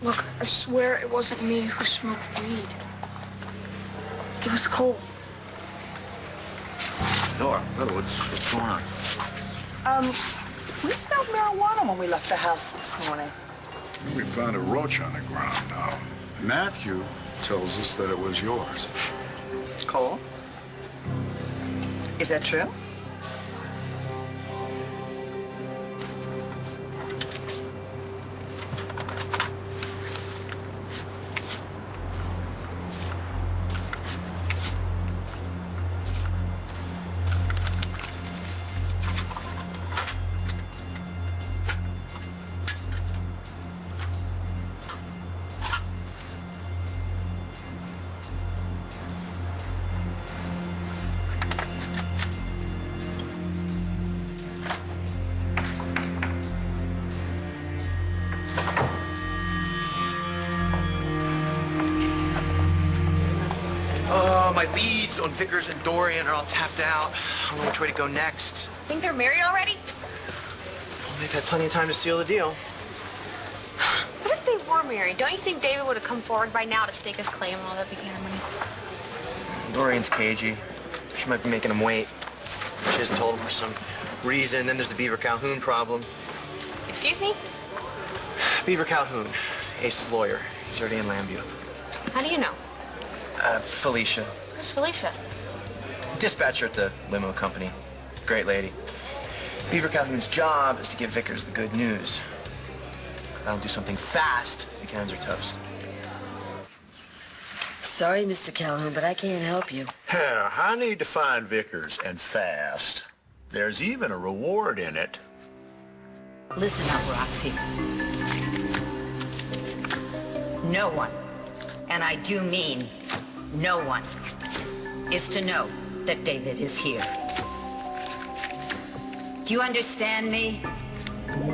Look, I swear it wasn't me who smoked weed. It was Cole. Nora, what's going on? We smelled marijuana when we left the house this morning. We found a roach on the ground. Now, Matthew tells us that it was yours. Cole? Is that true? My leads on Vickers and Dorian are all tapped out. I don't know which way to go next. Think they're married already? Well, they've had plenty of time to seal the deal. What if they were married? Don't you think David would have come forward by now to stake his claim and all that Buchanan money? Dorian's cagey. She might be making him wait. She hasn't told him for some reason. Then there's the Beaver Calhoun problem. Excuse me? Beaver Calhoun, Ace's lawyer. He's already in Lambview. How do you know? Felicia. Who's Felicia? Dispatcher at the limo company. Great lady. Beaver Calhoun's job is to give Vickers the good news. If I don't do something fast, Buchanan's are toast. Sorry, Mr. Calhoun, but I can't help you. Yeah, I need to find Vickers, and fast. There's even a reward in it. Listen up, Roxy. No one, and I do mean no one, is to know that David is here. Do you understand me?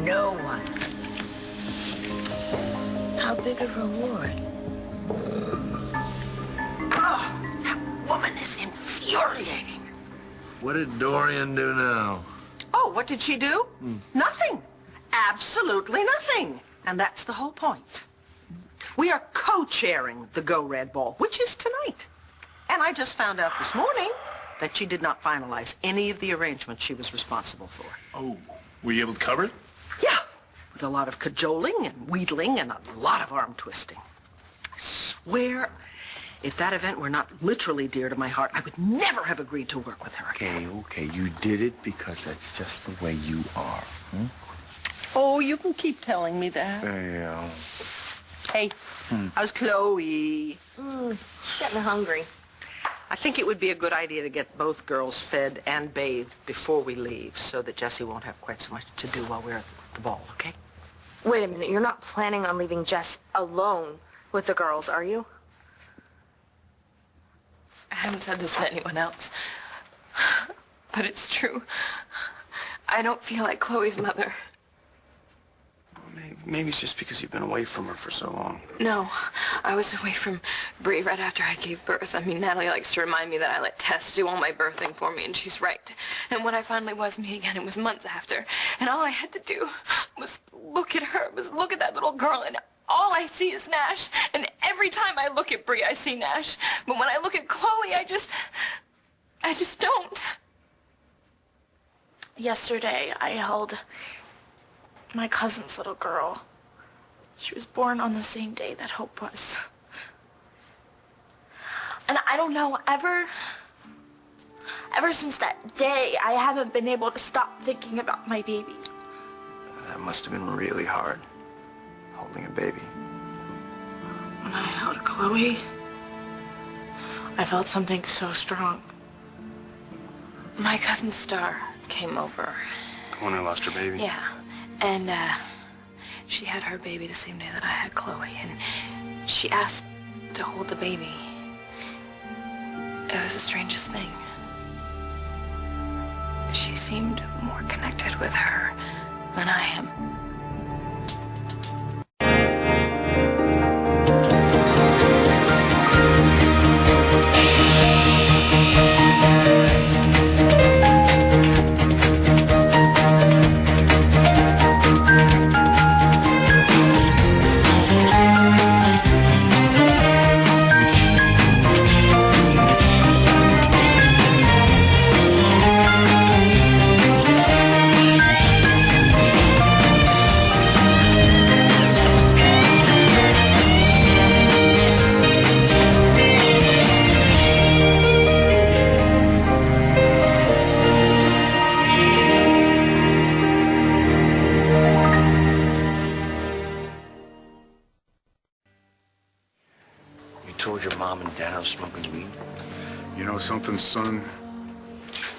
No one. How big a reward? Oh, that woman is infuriating. What did Dorian do now? Oh, what did she do? Nothing. Absolutely nothing. And that's the whole point. We are co-chairing the Go Red Ball, which is tonight. And I just found out this morning that she did not finalize any of the arrangements she was responsible for. Oh, were you able to cover it? Yeah, with a lot of cajoling and wheedling and a lot of arm twisting. I swear, if that event were not literally dear to my heart, I would never have agreed to work with her again. Okay, you did it because that's just the way you are. Oh, you can keep telling me that. Yeah. Hey, how's Chloe? Getting hungry. I think it would be a good idea to get both girls fed and bathed before we leave so that Jessie won't have quite so much to do while we're at the ball, okay? Wait a minute, you're not planning on leaving Jess alone with the girls, are you? I haven't said this to anyone else, but it's true. I don't feel like Chloe's mother. Maybe it's just because you've been away from her for so long. No, I was away from Bree right after I gave birth. I mean, Natalie likes to remind me that I let Tess do all my birthing for me, and she's right. And when I finally was me again, it was months after. And all I had to do was look at her, was look at that little girl, and all I see is Nash. And every time I look at Bree, I see Nash. But when I look at Chloe, I just don't. Yesterday, I held my cousin's little girl. She was born on the same day that Hope was. And I don't know, ever since that day, I haven't been able to stop thinking about my baby. That must have been really hard, holding a baby. When I held Chloe, I felt something so strong. My cousin Star came over. The one who lost her baby? Yeah. And she had her baby the same day that I had Chloe, and she asked to hold the baby. It was the strangest thing. She seemed more connected with her than I am. told your mom and dad I was smoking weed? You know something, son?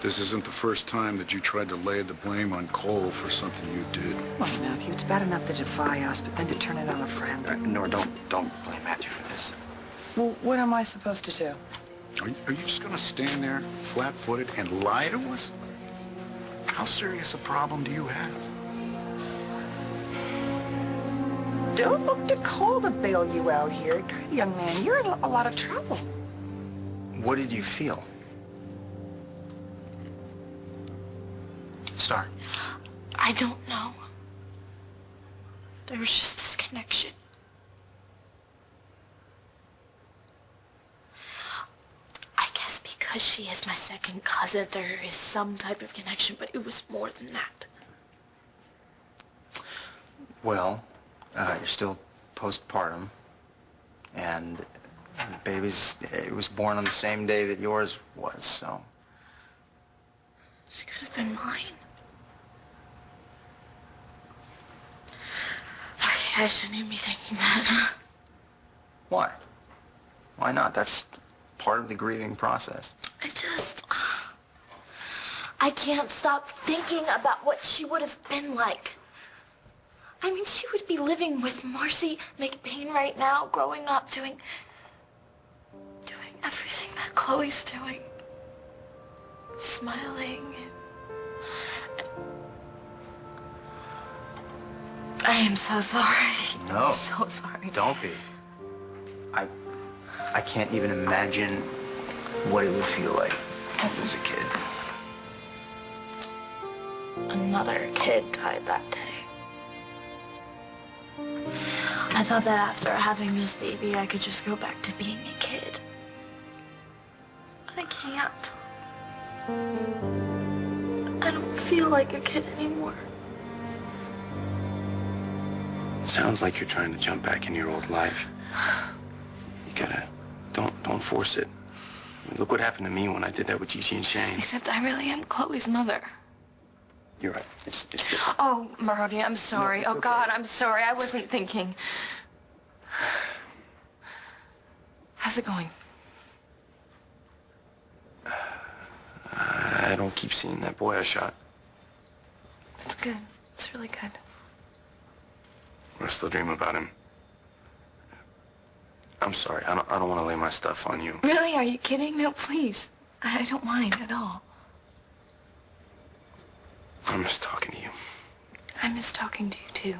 This isn't the first time that you tried to lay the blame on Cole for something you did. Well, Matthew, it's bad enough to defy us, but then to turn it on a friend. Nora, don't blame Matthew for this. Well, what am I supposed to do? Are you just gonna stand there, flat-footed, and lie to us? How serious a problem do you have? Don't look to Cole to bail you out here. Young man, you're in a lot of trouble. What did you feel? Star. I don't know. There was just this connection. I guess because she is my second cousin, there is some type of connection, but it was more than that. Well, you're still postpartum, and the it was born on the same day that yours was, so. She could have been mine. Okay, I shouldn't even be thinking that. Why? Why not? That's part of the grieving process. I can't stop thinking about what she would have been like. I mean, she would be living with Marcy McBain right now, growing up, doing everything that Chloe's doing. Smiling. I am so sorry. No. I'm so sorry. Don't be. I can't even imagine what it would feel like as a kid. Another kid died that day. I thought that after having this baby, I could just go back to being a kid. But I can't. I don't feel like a kid anymore. Sounds like you're trying to jump back into your old life. You gotta, don't force it. I mean, look what happened to me when I did that with Gigi and Shane. Except I really am Chloe's mother. You're right. It's different. Oh, Marody, I'm sorry. No, oh, it's God, okay. I'm sorry. I wasn't thinking. How's it going? I don't keep seeing that boy I shot. It's good. It's really good. But I still dream about him. I'm sorry. I don't want to lay my stuff on you. Really? Are you kidding? No, please. I don't mind at all. I miss talking to you. I miss talking to you, too.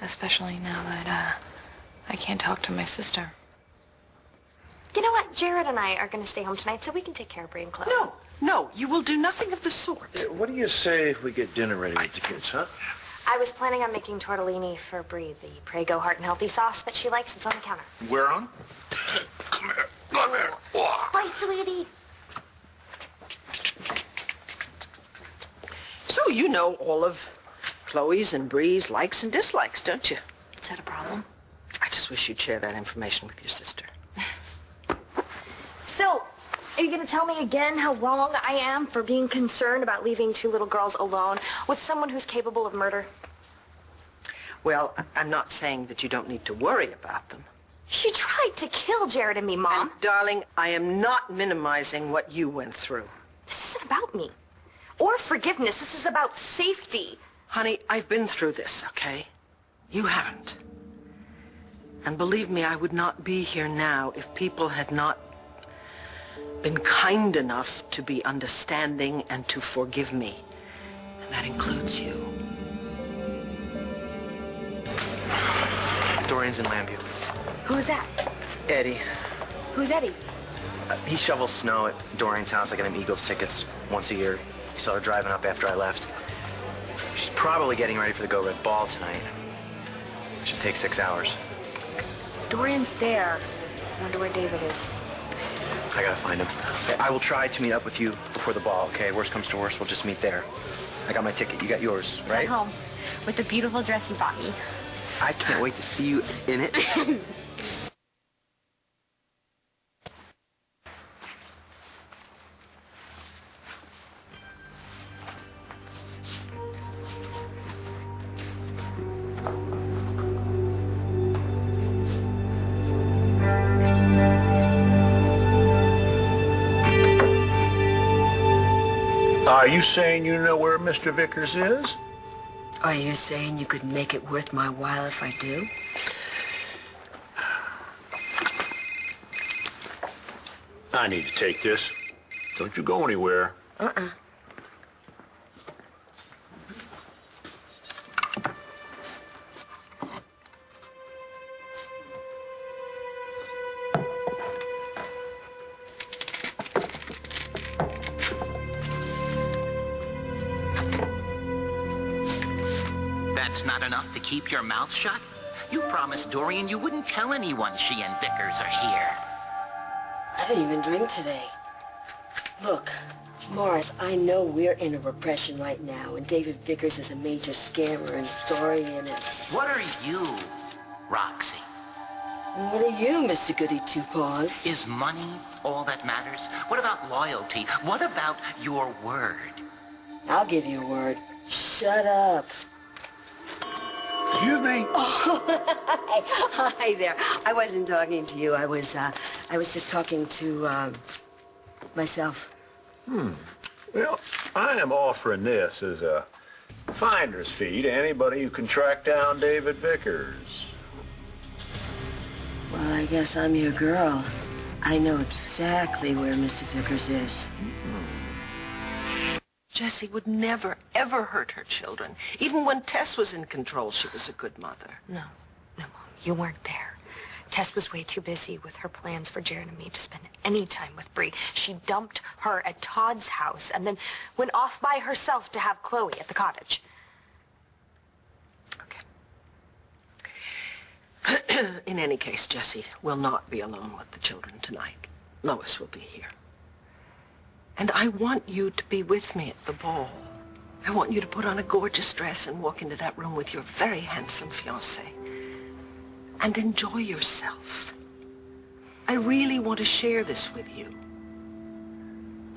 Especially now that, I can't talk to my sister. You know what? Jared and I are going to stay home tonight so we can take care of Bree and Chloe. No, you will do nothing of the sort. What do you say we get dinner ready with the kids, huh? I was planning on making tortellini for Bree, the Prego Heart and Healthy sauce that she likes. It's on the counter. Where on? Come here. Come here. Bye, sweetie. So you know all of Chloe's and Bree's likes and dislikes, don't you? Is that a problem? I just wish you'd share that information with your sister. So, are you going to tell me again how wrong I am for being concerned about leaving two little girls alone with someone who's capable of murder? Well, I'm not saying that you don't need to worry about them. She tried to kill Jared and me, Mom. And, darling, I am not minimizing what you went through. This isn't about me. Or forgiveness. This is about safety. Honey, I've been through this, okay? You haven't. And believe me, I would not be here now if people had not been kind enough to be understanding and to forgive me. And that includes you. Dorian's in Lambview. Who's that? Eddie. Who's Eddie? He shovels snow at Dorian's house. I get him Eagles tickets once a year. He saw her driving up after I left. She's probably getting ready for the Go Red Ball tonight. Should take 6 hours. Dorian's there. I wonder where David is. I gotta find him. I will try to meet up with you before the ball, okay? Worst comes to worst, we'll just meet there. I got my ticket. You got yours, right? At home with the beautiful dress you bought me. I can't wait to see you in it. you saying you know where Mr. Vickers is? Are you saying you could make it worth my while if I do? I need to take this. Don't you go anywhere. That's not enough to keep your mouth shut? You promised Dorian you wouldn't tell anyone she and Vickers are here. I didn't even drink today. Look, Morris, I know we're in a repression right now, and David Vickers is a major scammer, and Dorian is... What are you, Roxy? What are you, Mr. Goody Two-Paws? Is money all that matters? What about loyalty? What about your word? I'll give you a word. Shut up. Excuse me? Oh, hi there. I wasn't talking to you. I was just talking to, myself. Well, I am offering this as a finder's fee to anybody who can track down David Vickers. Well, I guess I'm your girl. I know exactly where Mr. Vickers is. Jessie would never, ever hurt her children. Even when Tess was in control, she was a good mother. No, Mom, you weren't there. Tess was way too busy with her plans for Jared and me to spend any time with Bree. She dumped her at Todd's house and then went off by herself to have Chloe at the cottage. Okay. In any case, Jessie will not be alone with the children tonight. Lois will be here. And I want you to be with me at the ball. I want you to put on a gorgeous dress and walk into that room with your very handsome fiancé. And enjoy yourself. I really want to share this with you.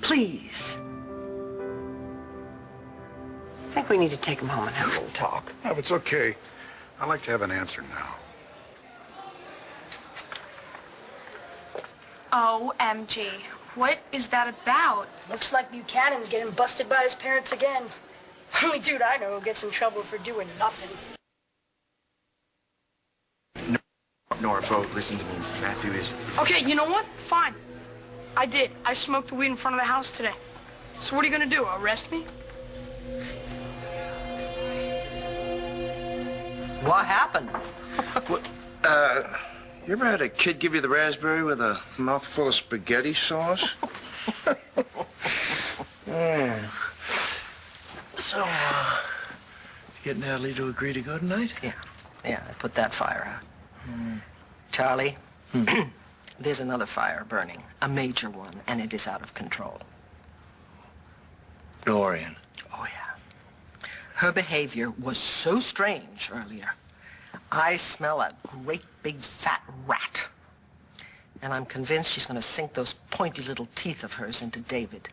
Please. I think we need to take him home and have a little talk. If it's okay, I'd like to have an answer now. OMG. What is that about? Looks like Buchanan's getting busted by his parents again. Only dude I know who gets in trouble for doing nothing. Nora, bro, listen to me. Matthew is... Okay, you know what? Fine. I did. I smoked the weed in front of the house today. So what are you gonna do, arrest me? What happened? You ever had a kid give you the raspberry with a mouthful of spaghetti sauce? So, get Natalie to agree to go tonight? Yeah, I put that fire out. Charlie, there's another fire burning, a major one, and it is out of control. Dorian. Oh, yeah. Her behavior was so strange earlier. I smell a great big fat rat. And I'm convinced she's going to sink those pointy little teeth of hers into David.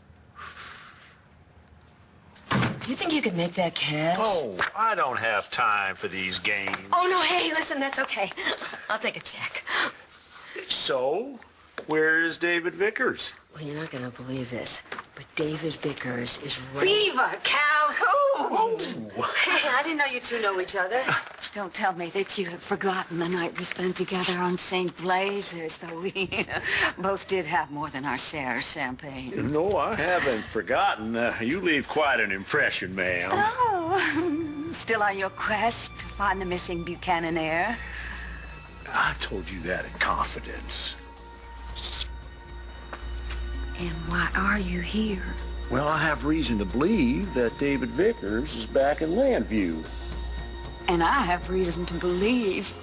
Do you think you could make that cash? Oh, I don't have time for these games. Oh, no, hey, listen, that's okay. I'll take a check. So, where is David Vickers? Well, you're not going to believe this, but David Vickers is right... Beaver, Calhoun! Hey, I didn't know you two know each other. Don't tell me that you have forgotten the night we spent together on St. Blazes, though we both did have more than our share of champagne. No, I haven't forgotten. You leave quite an impression, ma'am. Oh, still on your quest to find the missing Buchanan heir? I told you that in confidence. And why are you here? Well, I have reason to believe that David Vickers is back in Landview. And I have reason to believe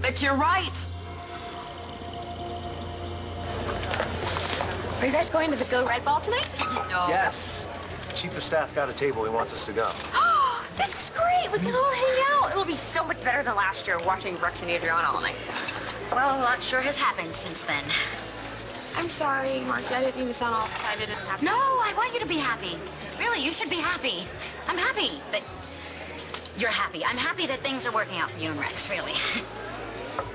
that you're right. Are you guys going to the Go Red Ball tonight? No. Yes. Chief of Staff got a table. He wants us to go. This is great. We can all hang out. It'll be so much better than last year watching Rex and Adriana all night. Well, a lot sure has happened since then. I'm sorry, Marcy. I didn't mean to sound all excited and happy. No, I want you to be happy. Really, you should be happy. I'm happy that you're happy. I'm happy that things are working out for you and Rex, really.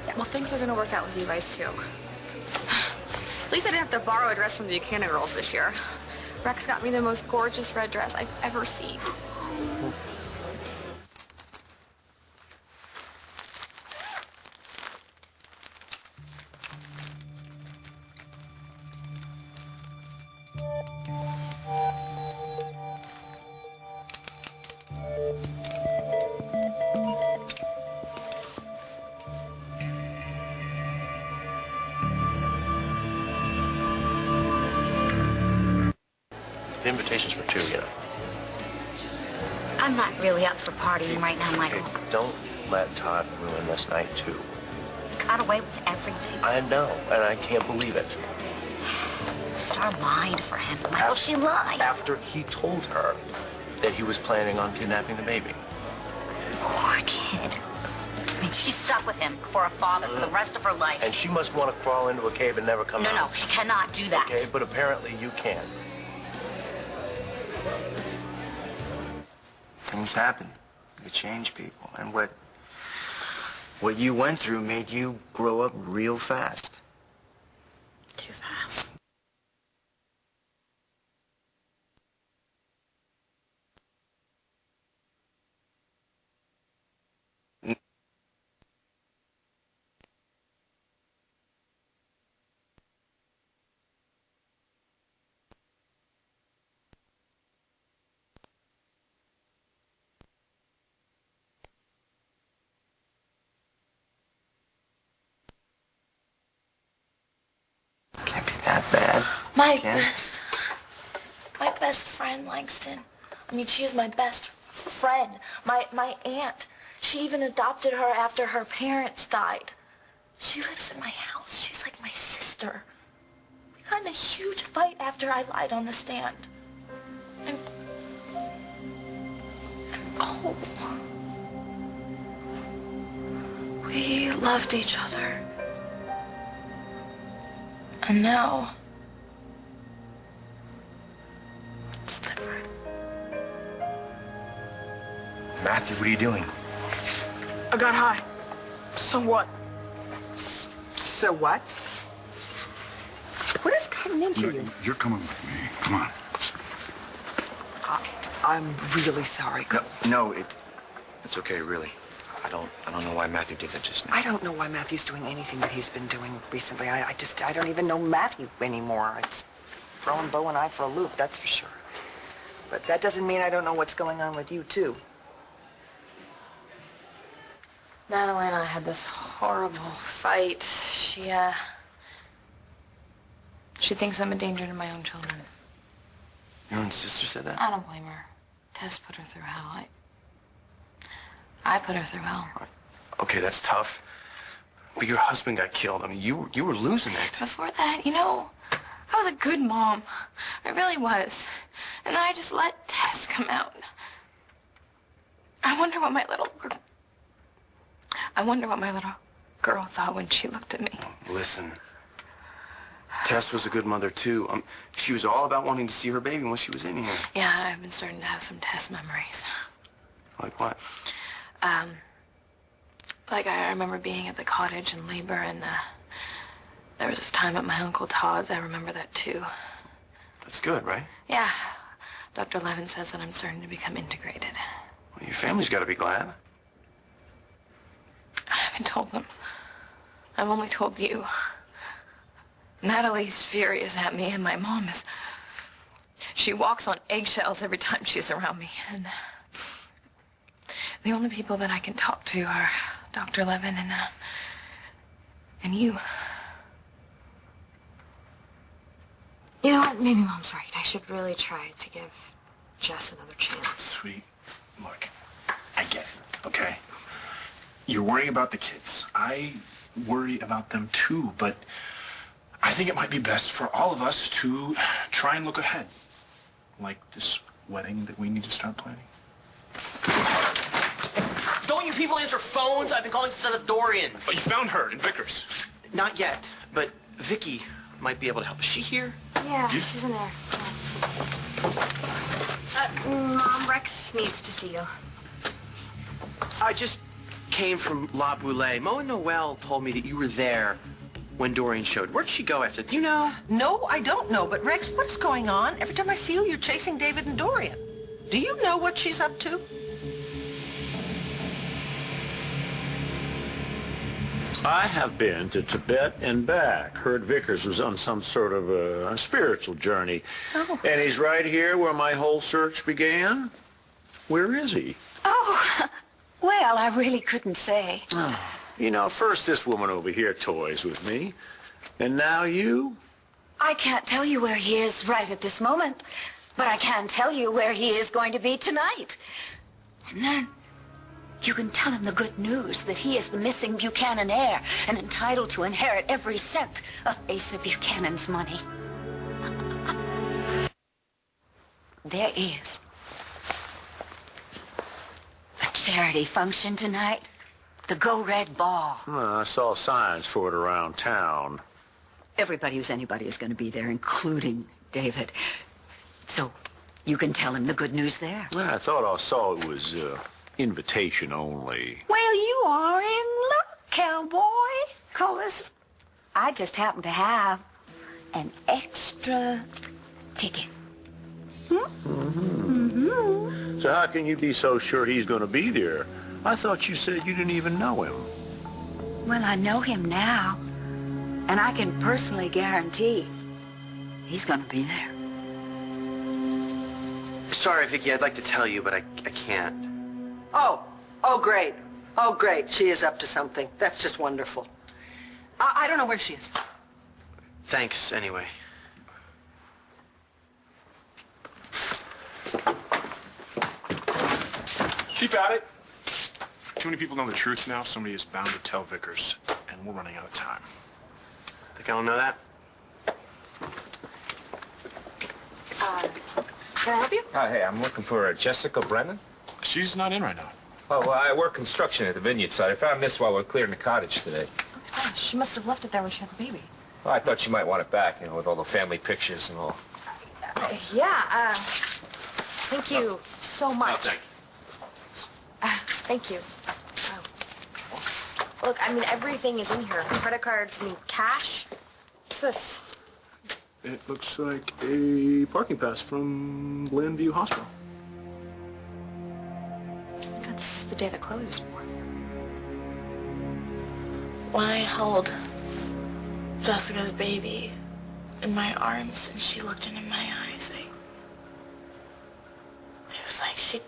Yeah, well, things are going to work out with you guys, too. At least I didn't have to borrow a dress from the Buchanan girls this year. Rex got me the most gorgeous red dress I've ever seen. The invitation's for 2, you know. I'm not really up for partying right now, Michael. Hey, don't let Todd ruin this night, too. Got away with everything. I know, and I can't believe it. Star lied for him. Michael, she lied. After he told her that he was planning on kidnapping the baby. Poor kid. I mean, she's stuck with him for a father for the rest of her life. And she must want to crawl into a cave and never come out. No, she cannot do that. Okay, but apparently you can. Things happen. They change people. And what you went through made you grow up real fast. Too fast. Can't be that bad. My Can it? best friend, Langston. I mean, she is my best friend. My aunt. She even adopted her after her parents died. She lives in my house. She's like my sister. We got in a huge fight after I lied on the stand. I'm cold. We loved each other. And now, it's different. Matthew, what are you doing? I got high. So what? So what? What is cutting into you? You're coming with me. Come on. I'm really sorry. No, it's okay, really. I don't know why Matthew did that just now. I don't know why Matthew's doing anything that he's been doing recently. I don't even know Matthew anymore. It's throwing Bo and I for a loop, that's for sure. But that doesn't mean I don't know what's going on with you, too. Natalie and I had this horrible fight. She thinks I'm a danger to my own children. Your own sister said that? I don't blame her. Tess put her through hell. I put her through hell. Okay, that's tough. But your husband got killed. I mean, you were losing it. Before that, I was a good mom. I really was. And then I just let Tess come out. I wonder what my little girl thought when she looked at me. Listen, Tess was a good mother, too. She was all about wanting to see her baby when she was in here. Yeah, I've been starting to have some Tess memories. Like what? Like I remember being at the cottage in labor, and there was this time at my Uncle Todd's. I remember that, too. That's good, right? Yeah. Dr. Levin says that I'm starting to become integrated. Well, your family's got to be glad. I haven't told them. I've only told you. Natalie's furious at me, and my mom is... She walks on eggshells every time she's around me, and... The only people that I can talk to are Dr. Levin and you. You know what? Maybe Mom's right. I should really try to give Jess another chance. Sweet. Look, I get it, okay? You're worrying about the kids. I worry about them too, but I think it might be best for all of us to try and look ahead. Like this wedding that we need to start planning. Don't you people answer phones? I've been calling since I left Dorian's. Oh, you found her in Vickers. Not yet, but Vicky might be able to help. Is she here? Yeah, she's in there. Mom, Rex needs to see you. I just came from La Boulée. Mo and Noel told me that you were there when Doreen showed? Where'd she go after? Do you know? No, I don't know. But Rex, what is going on? Every time I see you, you're chasing David and Dorian. Do you know what she's up to? I have been to Tibet and back. Heard Vickers was on some sort of a spiritual journey. Oh. And he's right here where my whole search began. Where is he? Oh, well, I really couldn't say. You know, first this woman over here toys with me, and now you? I can't tell you where he is right at this moment, but I can tell you where he is going to be tonight. And then you can tell him the good news that he is the missing Buchanan heir and entitled to inherit every cent of Asa Buchanan's money. There is a charity function tonight. The Go Red Ball. I saw signs for it around town. Everybody who's anybody is going to be there, including David. So you can tell him the good news there. Well, I thought I saw it was invitation only. Well, you are in luck, cowboy. 'Cause I just happen to have an extra ticket. So how can you be so sure he's going to be there? I thought you said you didn't even know him. Well, I know him now, and I can personally guarantee he's going to be there. Sorry, Vicky, I'd like to tell you, but I can't. Oh, great. Oh, great. She is up to something. That's just wonderful. I don't know where she is. Thanks, anyway. Keep at it. Too many people know the truth now. Somebody is bound to tell Vickers, and we're running out of time. Think I don't know that? Can I help you? Hey, I'm looking for Jessica Brennan. She's not in right now. Oh, well, I work construction at the vineyard site. I found this while we were clearing the cottage today. Oh, she must have left it there when she had the baby. Well, I thought you might want it back, you know, with all the family pictures and all. Thank you so much. Oh, thank you. Thank you. Look, I mean, everything is in here. Credit cards, cash. What's this? It looks like a parking pass from Glenview Hospital. That's the day that Chloe was born. When I held Jessica's baby in my arms and she looked into my eyes, it was like she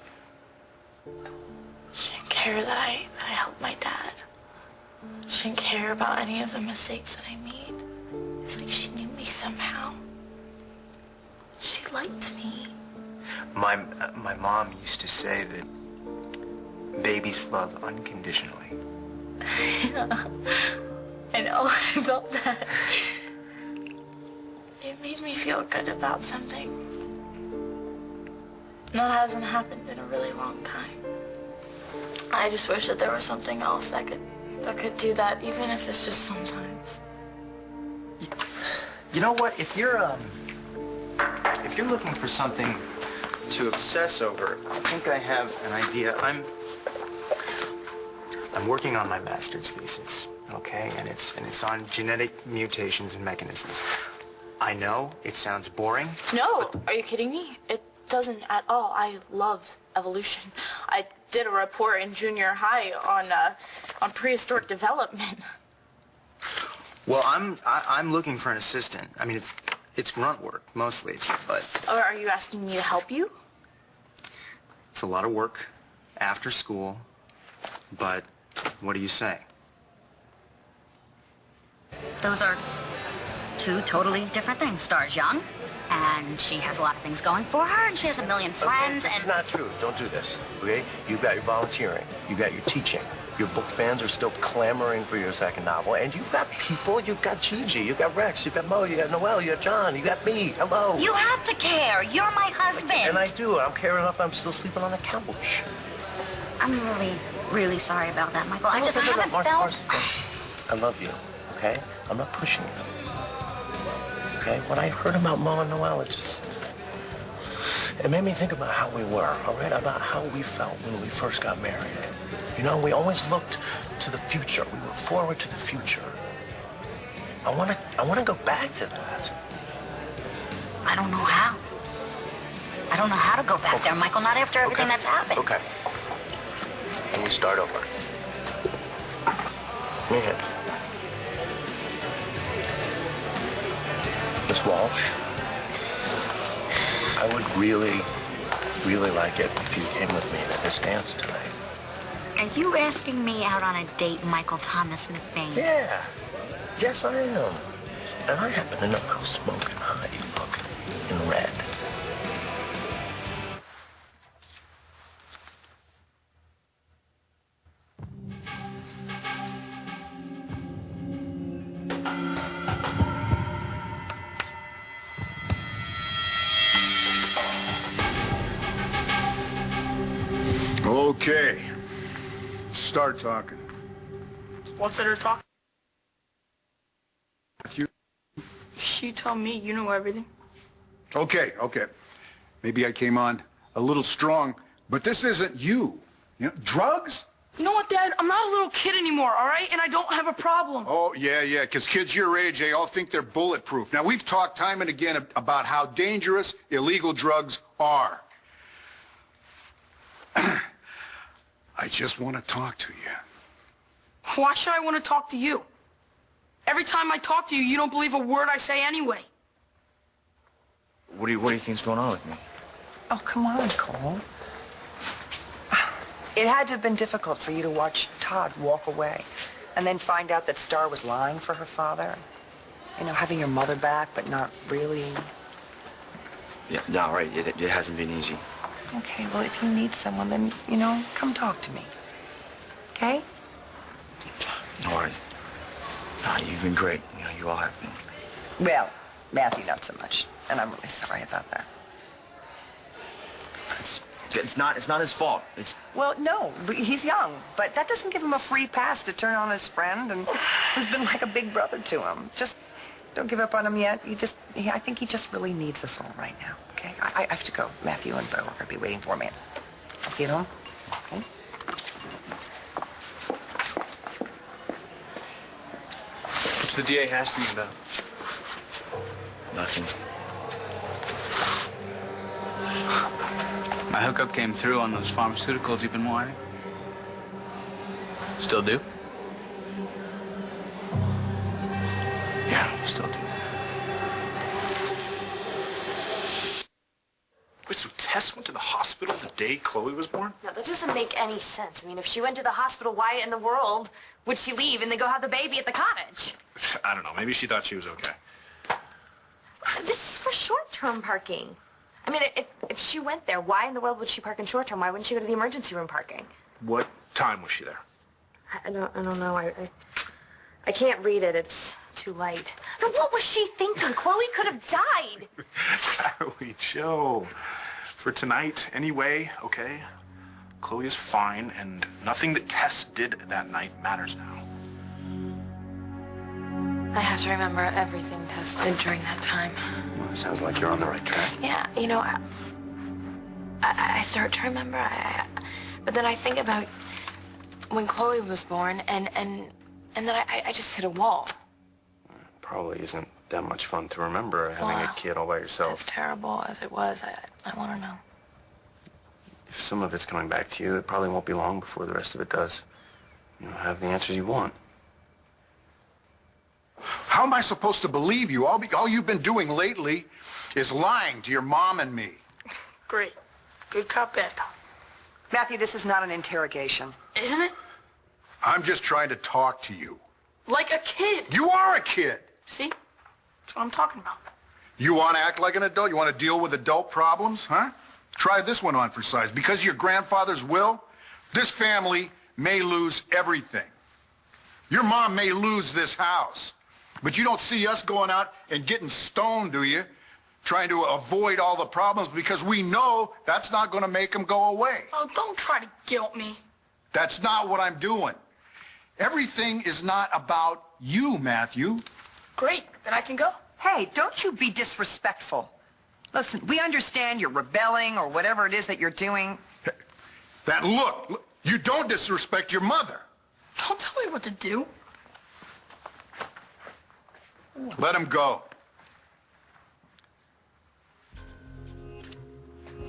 didn't care that I helped my dad. She didn't care about any of the mistakes that I made. It's like she knew me somehow. She liked me. My mom used to say that babies love unconditionally. I know, I felt that. It made me feel good about something. That hasn't happened in a really long time. I just wish that there was something else that could do that, even if it's just sometimes. You know what? If you're looking for something to obsess over, I think I have an idea. I'm working on my master's thesis, okay? And it's on genetic mutations and mechanisms. I know it sounds boring. No, are you kidding me? It doesn't at all. I love evolution. I did a report in junior high on prehistoric development. Well, I'm looking for an assistant. I mean, it's grunt work mostly, but Or are you asking me to help you? it's a lot of work after school. But what do you say? Those are two totally different things. Star's young, and she has a lot of things going for her, and she has a million friends, This is not true. Don't do this, okay? You've got your volunteering. You've got your teaching. Your book fans are still clamoring for your second novel. And you've got people. You've got Gigi. You've got Rex. You've got Mo. You've got Noel. You got John. You got me. Hello. You have to care. You're my husband. And I do. I don't care enough that I'm still sleeping on the couch. I'm really, really sorry about that, Michael. I No, haven't Mark, felt... I love you, okay? I'm not pushing you. Okay? When I heard about Mo and Noel, it made me think about how we were, all right? About how we felt when we first got married. You know, we always looked to the future. We looked forward to the future. I want to go back to that. I don't know how. I don't know how to go back there, Michael, not after everything that's happened. Okay. Let me start over. Come here. Miss Walsh, I would really like it if you came with me to this dance tonight. Are you asking me out on a date, Michael Thomas McBain? Yeah. Yes, I am. And I happen to know how smoking hot you look in red. Okay. Start talking. What's there to talk? Matthew? You tell me. You know everything. Okay. Maybe I came on a little strong, but this isn't you. You know, drugs? You know what, Dad? I'm not a little kid anymore, all right? And I don't have a problem. Oh, yeah, because kids your age, they all think they're bulletproof. Now, we've talked time and again about how dangerous illegal drugs are. I just want to talk to you. Why should I want to talk to you? Every time I talk to you, you don't believe a word I say anyway. What do you think's going on with me? Oh, come on, Cole. It had to have been difficult for you to watch Todd walk away and then find out that Star was lying for her father. You know, having your mother back, but not really. Yeah, no, right. It hasn't been easy. Okay, well, if you need someone, then, you know, come talk to me. Okay? All right. You've been great. You know, you all have been. Well, Matthew, not so much. And I'm really sorry about that. It's not his fault. Well, no, he's young, but that doesn't give him a free pass to turn on his friend and who's been like a big brother to him. Just don't give up on him yet. I think he just really needs us all right now, okay? I have to go. Matthew and Bo are going to be waiting for me. I'll see you at home, okay? What's the DA asking you about? Nothing. My hookup came through on those pharmaceuticals you've been wanting. Still do? Yeah, still do. Wait, so Tess went to the hospital the day Chloe was born? No, that doesn't make any sense. I mean, if she went to the hospital, why in the world would she leave and then go have the baby at the cottage? I don't know. Maybe she thought she was okay. This is for short-term parking. I mean, if she went there, why in the world would she park in short-term? Why wouldn't she go to the emergency room parking? What time was she there? I don't know. I can't read it. It's too light. Now, what was she thinking? Chloe could have died. Chloe, chill. For tonight, anyway, okay? Chloe is fine, and nothing that Tess did that night matters now. I have to remember everything Tess did during that time. Well, it sounds like you're on the right track. Yeah, you know, I start to remember, but then I think about when Chloe was born, and then I just hit a wall. Probably isn't that much fun to remember having a kid all by yourself. As terrible as it was, I want to know. If some of it's coming back to you, it probably won't be long before the rest of it does. You'll have the answers you want. How am I supposed to believe you? All you've been doing lately is lying to your mom and me. Great. Good cop, bad cop. Matthew, this is not an interrogation. Isn't it? I'm just trying to talk to you. Like a kid. You are a kid. See? That's what I'm talking about. You want to act like an adult? You want to deal with adult problems, huh? Try this one on for size. Because of your grandfather's will, this family may lose everything. Your mom may lose this house. But you don't see us going out and getting stoned, do you? Trying to avoid all the problems because we know that's not going to make them go away. Oh, don't try to guilt me. That's not what I'm doing. Everything is not about you, Matthew. Great, then I can go. Hey, don't you be disrespectful. Listen, we understand you're rebelling or whatever it is that you're doing. That look, you don't disrespect your mother. Don't tell me what to do. Let him go.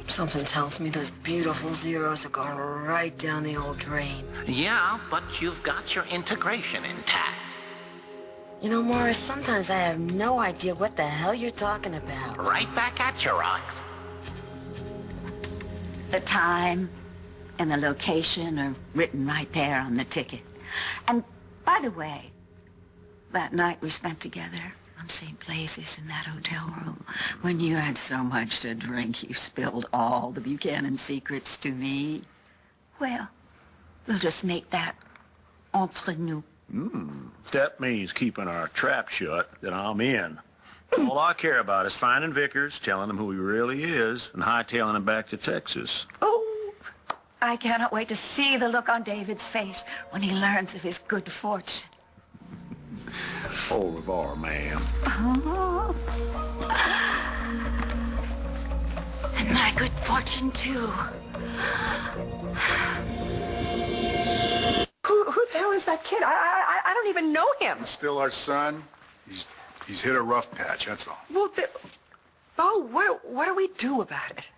Something tells me those beautiful zeros are going right down the old drain. Yeah, but you've got your integration intact. You know, Morris, sometimes I have no idea what the hell you're talking about. Right back at you, Rox. The time and the location are written right there on the ticket. And by the way, that night we spent together on St. Blazes in that hotel room, when you had so much to drink you spilled all the Buchanan secrets to me, well, we'll just make that entre nous. If that means keeping our trap shut, then I'm in. All I care about is finding Vickers, telling him who he really is, and hightailing him back to Texas. Oh, I cannot wait to see the look on David's face when he learns of his good fortune. Au revoir, ma'am. Oh. And my good fortune, too. Who the hell is that kid? I don't even know him. He's still our son. He's hit a rough patch, that's all. Well, Bo, what do we do about it?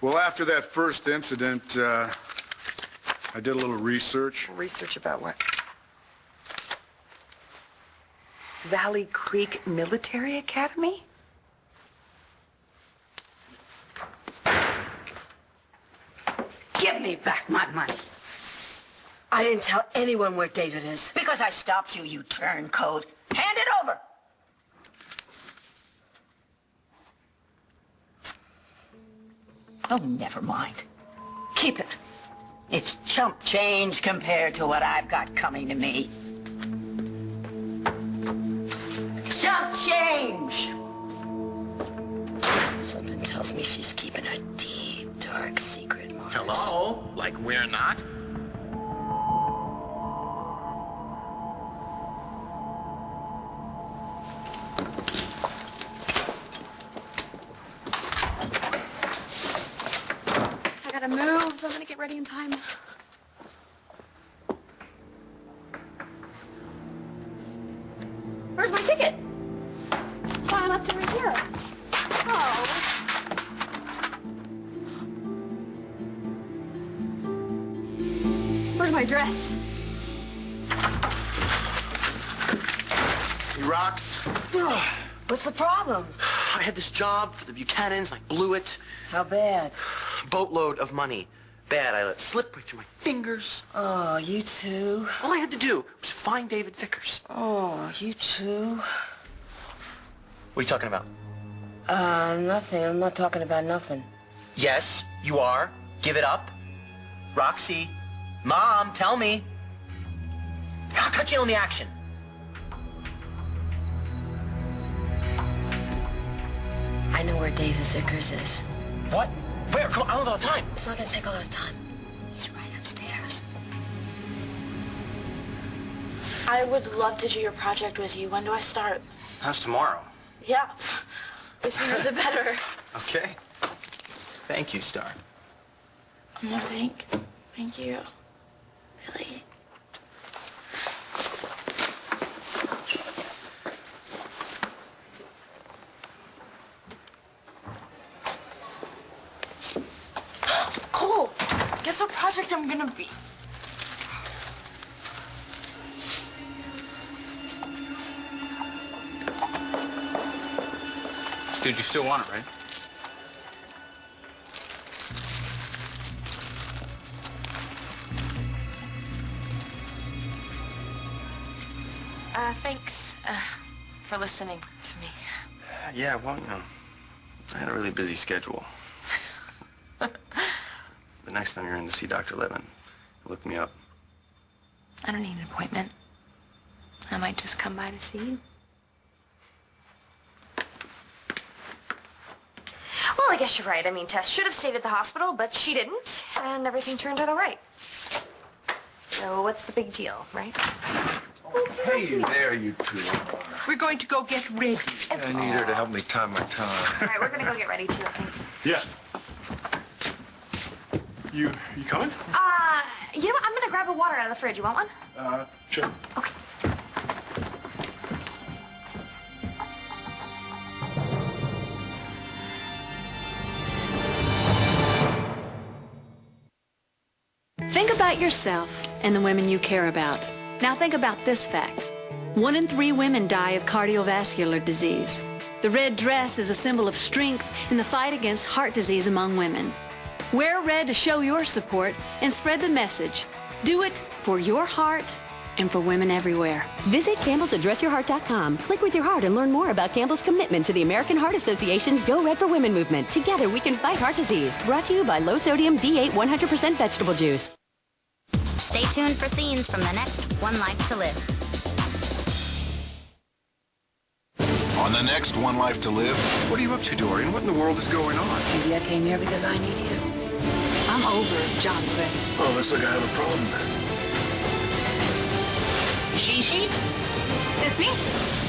Well, after that first incident, I did a little research. Research about what? Valley Creek Military Academy? Give me back my money. I didn't tell anyone where David is. Because I stopped you, you turncoat. Hand it over. Oh, never mind. Keep it. It's chump change compared to what I've got coming to me. Chump change! Something tells me she's keeping a deep, dark secret, Morris. Hello? Like we're not? I gotta move. I'm gonna get ready in time. Where's my ticket? Oh, I left it right here. Oh. Where's my dress? He rocks. What's the problem? I had this job for the Buchanans. I blew it. How bad? Boatload of money. Bad. I let it slip right through my fingers. Oh, you too? All I had to do was find David Vickers. Oh, you too? What are you talking about? Nothing. I'm not talking about nothing. Yes, you are. Give it up. Roxy. Mom, tell me. I'll cut you in the action. I know where David Vickers is. What? Where? Come on, I don't have a lot of time. It's not gonna take a lot of time. He's right upstairs. I would love to do your project with you. When do I start? How's tomorrow? Yeah. The sooner the better. Okay. Thank you, Star. No, thank you. Really. Cole, guess what project I'm gonna be? Dude, you still want it, right? Thanks for listening to me. Yeah, well, I had a really busy schedule. The next time you're in to see Dr. Levin, look me up. I don't need an appointment. I might just come by to see you. Well, I guess you're right. I mean, Tess should have stayed at the hospital, but she didn't, and everything turned out all right. So what's the big deal, right? Hey there, you two. We're going to go get ready. I need her to help me tie my tie. All right, we're gonna go get ready too, okay? Yeah. You coming? You know what? I'm gonna grab a water out of the fridge. You want one? Sure. Okay. yourself and the women you care about. Now think about this fact. 1 in 3 women die of cardiovascular disease. The red dress is a symbol of strength in the fight against heart disease among women. Wear red to show your support and spread the message. Do it for your heart and for women everywhere. Visit Campbell'sAddressYourHeart.com. Click with your heart and learn more about Campbell's commitment to the American Heart Association's Go Red for Women movement. Together we can fight heart disease. Brought to you by low sodium D8 100% vegetable juice. Stay tuned for scenes from the next One Life to Live. On the next One Life to Live, What are you up to, Dorian? What in the world is going on? Maybe I came here because I need you. I'm over John Gray. Oh, looks like I have a problem then. She? That's me.